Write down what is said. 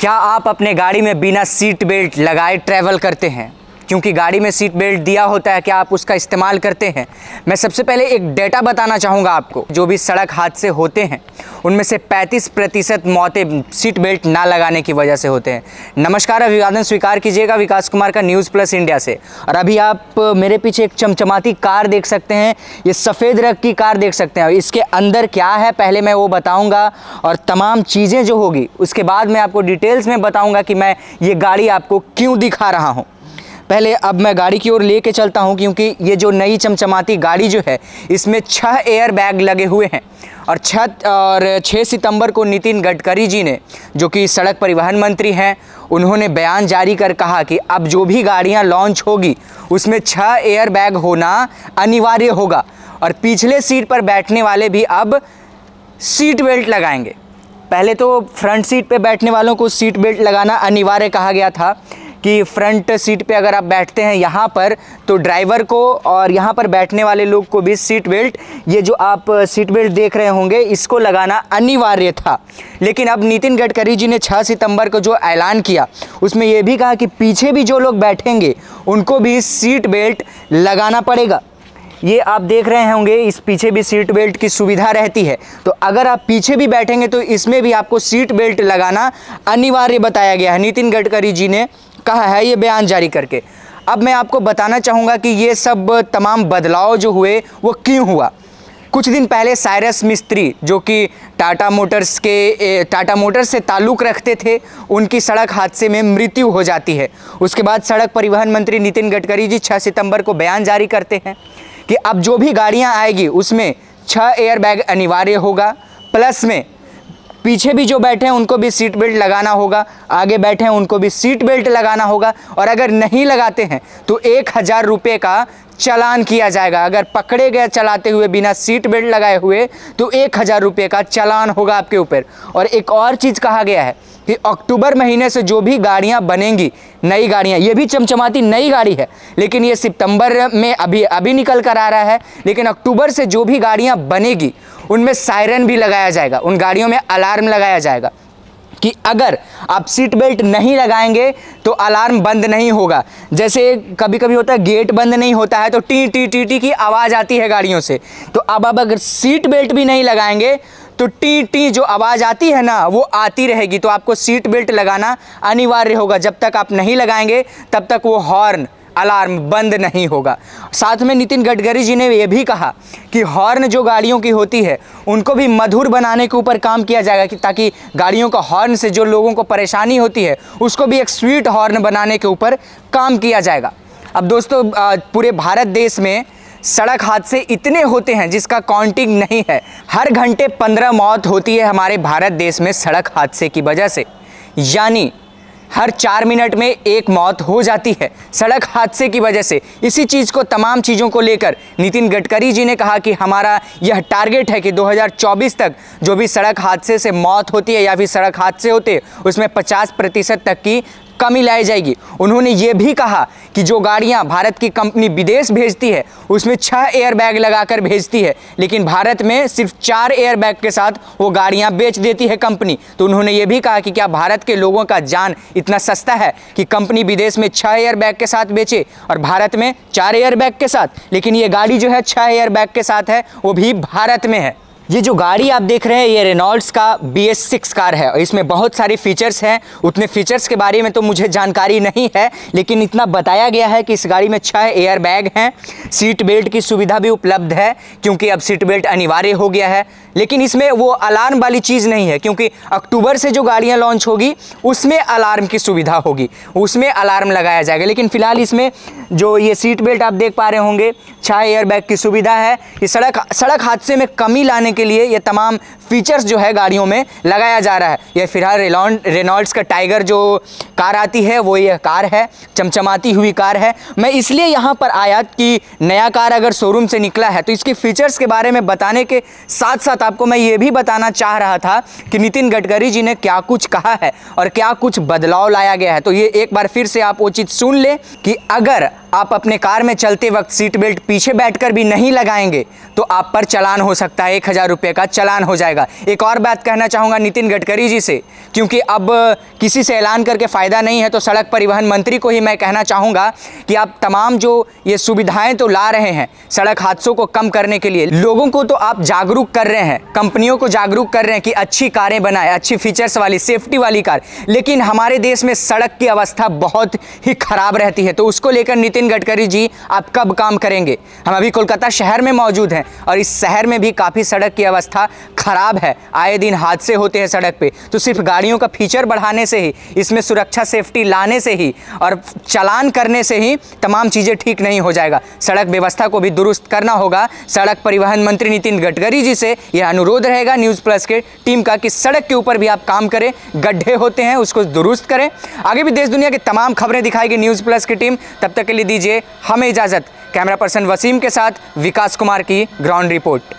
क्या आप अपने गाड़ी में बिना सीट बेल्ट लगाए ट्रैवल करते हैं? क्योंकि गाड़ी में सीट बेल्ट दिया होता है, क्या आप उसका इस्तेमाल करते हैं? मैं सबसे पहले एक डेटा बताना चाहूँगा आपको। जो भी सड़क हादसे होते हैं उनमें से 35% मौतें सीट बेल्ट ना लगाने की वजह से होते हैं। नमस्कार, अभिवादन स्वीकार कीजिएगा विकास कुमार का न्यूज़ प्लस इंडिया से। और अभी आप मेरे पीछे एक चमचमाती कार देख सकते हैं, ये सफ़ेद रंग की कार देख सकते हैं। इसके अंदर क्या है पहले मैं वो बताऊँगा, और तमाम चीज़ें जो होगी उसके बाद मैं आपको डिटेल्स में बताऊँगा कि मैं ये गाड़ी आपको क्यों दिखा रहा हूँ। पहले अब मैं गाड़ी की ओर लेके चलता हूं, क्योंकि ये जो नई चमचमाती गाड़ी जो है इसमें 6 एयर बैग लगे हुए हैं। और 6 सितंबर को नितिन गडकरी जी ने, जो कि सड़क परिवहन मंत्री हैं, उन्होंने बयान जारी कर कहा कि अब जो भी गाड़ियां लॉन्च होगी उसमें 6 एयर बैग होना अनिवार्य होगा। और पिछले सीट पर बैठने वाले भी अब सीट बेल्ट लगाएंगे। पहले तो फ्रंट सीट पे बैठने वालों को सीट बेल्ट लगाना अनिवार्य कहा गया था कि फ्रंट सीट पे अगर आप बैठते हैं यहाँ पर, तो ड्राइवर को और यहाँ पर बैठने वाले लोग को भी सीट बेल्ट, ये जो आप सीट बेल्ट देख रहे होंगे, इसको लगाना अनिवार्य था। लेकिन अब नितिन गडकरी जी ने 6 सितंबर को जो ऐलान किया उसमें ये भी कहा कि पीछे भी जो लोग बैठेंगे उनको भी सीट बेल्ट लगाना पड़ेगा। ये आप देख रहे होंगे, इस पीछे भी सीट बेल्ट की सुविधा रहती है। तो अगर आप पीछे भी बैठेंगे तो इसमें भी आपको सीट बेल्ट लगाना अनिवार्य बताया गया है। नितिन गडकरी जी ने कहा है ये बयान जारी करके। अब मैं आपको बताना चाहूँगा कि ये सब तमाम बदलाव जो हुए वो क्यों हुआ। कुछ दिन पहले साइरस मिस्त्री, जो कि टाटा मोटर्स से ताल्लुक़ रखते थे, उनकी सड़क हादसे में मृत्यु हो जाती है। उसके बाद सड़क परिवहन मंत्री नितिन गडकरी जी 6 सितंबर को बयान जारी करते हैं कि अब जो भी गाड़ियां आएगी उसमें 6 एयर बैग अनिवार्य होगा, प्लस में पीछे भी जो बैठे हैं उनको भी सीट बेल्ट लगाना होगा, आगे बैठे हैं उनको भी सीट बेल्ट लगाना होगा। और अगर नहीं लगाते हैं तो 1000 रुपये का चालान किया जाएगा। अगर पकड़े गए चलाते हुए बिना सीट बेल्ट लगाए हुए तो 1000 रुपये का चालान होगा आपके ऊपर। और एक और चीज़ कहा गया है कि अक्टूबर महीने से जो भी गाड़ियां बनेंगी, नई गाड़ियां, ये भी चमचमाती नई गाड़ी है, लेकिन ये सितंबर में अभी निकल कर आ रहा है। लेकिन अक्टूबर से जो भी गाड़ियां बनेगी उनमें सायरन भी लगाया जाएगा, उन गाड़ियों में अलार्म लगाया जाएगा कि अगर आप सीट बेल्ट नहीं लगाएंगे तो अलार्म बंद नहीं होगा। जैसे कभी कभी होता है गेट बंद नहीं होता है तो टी टी टी टी की आवाज़ आती है गाड़ियों से, तो अब अगर सीट बेल्ट भी नहीं लगाएंगे तो टी टी जो आवाज़ आती है ना, वो आती रहेगी। तो आपको सीट बेल्ट लगाना अनिवार्य होगा। जब तक आप नहीं लगाएंगे तब तक वो हॉर्न अलार्म बंद नहीं होगा। साथ में नितिन गडकरी जी ने यह भी कहा कि हॉर्न जो गाड़ियों की होती है उनको भी मधुर बनाने के ऊपर काम किया जाएगा, कि ताकि गाड़ियों का हॉर्न से जो लोगों को परेशानी होती है उसको भी एक स्वीट हॉर्न बनाने के ऊपर काम किया जाएगा। अब दोस्तों, पूरे भारत देश में सड़क हादसे इतने होते हैं जिसका काउंटिंग नहीं है। हर घंटे 15 मौत होती है हमारे भारत देश में सड़क हादसे की वजह से, यानी हर 4 मिनट में एक मौत हो जाती है सड़क हादसे की वजह से। इसी चीज़ को, तमाम चीज़ों को लेकर नितिन गडकरी जी ने कहा कि हमारा यह टारगेट है कि 2024 तक जो भी सड़क हादसे से मौत होती है या फिर सड़क हादसे होते हैं उसमें 50% तक की कमी लाई जाएगी। उन्होंने ये भी कहा कि जो गाड़ियां भारत की कंपनी विदेश भेजती है उसमें 6 एयर बैग लगाकर भेजती है, लेकिन भारत में सिर्फ 4 एयर बैग के साथ वो गाड़ियां बेच देती है कंपनी। तो उन्होंने ये भी कहा कि क्या भारत के लोगों का जान इतना सस्ता है कि कंपनी विदेश में 6 एयर बैग के साथ बेचे और भारत में 4 एयर बैग के साथ। लेकिन ये गाड़ी जो है 6 एयर बैग के साथ है, वो भी भारत में है। ये जो गाड़ी आप देख रहे हैं ये रेनॉल्ड्स का BS6 कार है और इसमें बहुत सारे फीचर्स हैं। उतने फीचर्स के बारे में तो मुझे जानकारी नहीं है, लेकिन इतना बताया गया है कि इस गाड़ी में 6 एयर बैग हैं, सीट बेल्ट की सुविधा भी उपलब्ध है क्योंकि अब सीट बेल्ट अनिवार्य हो गया है। लेकिन इसमें वो अलार्म वाली चीज़ नहीं है, क्योंकि अक्टूबर से जो गाड़ियाँ लॉन्च होगी उसमें अलार्म की सुविधा होगी, उसमें अलार्म लगाया जाएगा। लेकिन फ़िलहाल इसमें जो ये सीट बेल्ट आप देख पा रहे होंगे, 6 एयर बैग की सुविधा है। ये सड़क हादसे में कमी लाने के लिए ये तमाम फीचर्स जो है गाड़ियों में लगाया जा रहा है। ये फिलहाल रेनॉल्ड्स का टाइगर जो कार आती है वो ये कार है, चमचमाती हुई कार है। मैं इसलिए यहाँ पर आया कि नया कार अगर शोरूम से निकला है तो इसके फीचर्स के बारे में बताने के साथ साथ आपको मैं ये भी बताना चाह रहा था कि नितिन गडकरी जी ने क्या कुछ कहा है और क्या कुछ बदलाव लाया गया है। तो ये एक बार फिर से आप वो चीज़ सुन लें कि अगर आप अपने कार में चलते वक्त सीट बेल्ट पीछे बैठकर भी नहीं लगाएंगे तो आप पर चालान हो सकता है, 1000 रुपये का चालान हो जाएगा। एक और बात कहना चाहूँगा नितिन गडकरी जी से, क्योंकि अब किसी से ऐलान करके फ़ायदा नहीं है, तो सड़क परिवहन मंत्री को ही मैं कहना चाहूँगा कि आप तमाम जो ये सुविधाएं तो ला रहे हैं सड़क हादसों को कम करने के लिए, लोगों को तो आप जागरूक कर रहे हैं, कंपनियों को जागरूक कर रहे हैं कि अच्छी कारें बनाएं, अच्छी फीचर्स वाली, सेफ्टी वाली कार, लेकिन हमारे देश में सड़क की अवस्था बहुत ही ख़राब रहती है। तो उसको लेकर नितिन गडकरी जी आप कब काम करेंगे? हम अभी कोलकाता शहर में मौजूद हैं और इस शहर में भी काफ़ी सड़क की अवस्था ख़राब है, आए दिन हादसे होते हैं सड़क पे। तो सिर्फ गाड़ियों का फीचर बढ़ाने से ही, इसमें सुरक्षा सेफ्टी लाने से ही और चालान करने से ही तमाम चीज़ें ठीक नहीं हो जाएगा। सड़क व्यवस्था को भी दुरुस्त करना होगा। सड़क परिवहन मंत्री नितिन गडकरी जी से यह अनुरोध रहेगा न्यूज़ प्लस के टीम का कि सड़क के ऊपर भी आप काम करें, गड्ढे होते हैं उसको दुरुस्त करें। आगे भी देश दुनिया की तमाम खबरें दिखाएगी न्यूज़ प्लस की टीम। तब तक के लिए दीजिए हमें इजाज़त। कैमरा पर्सन वसीम के साथ विकास कुमार की ग्राउंड रिपोर्ट।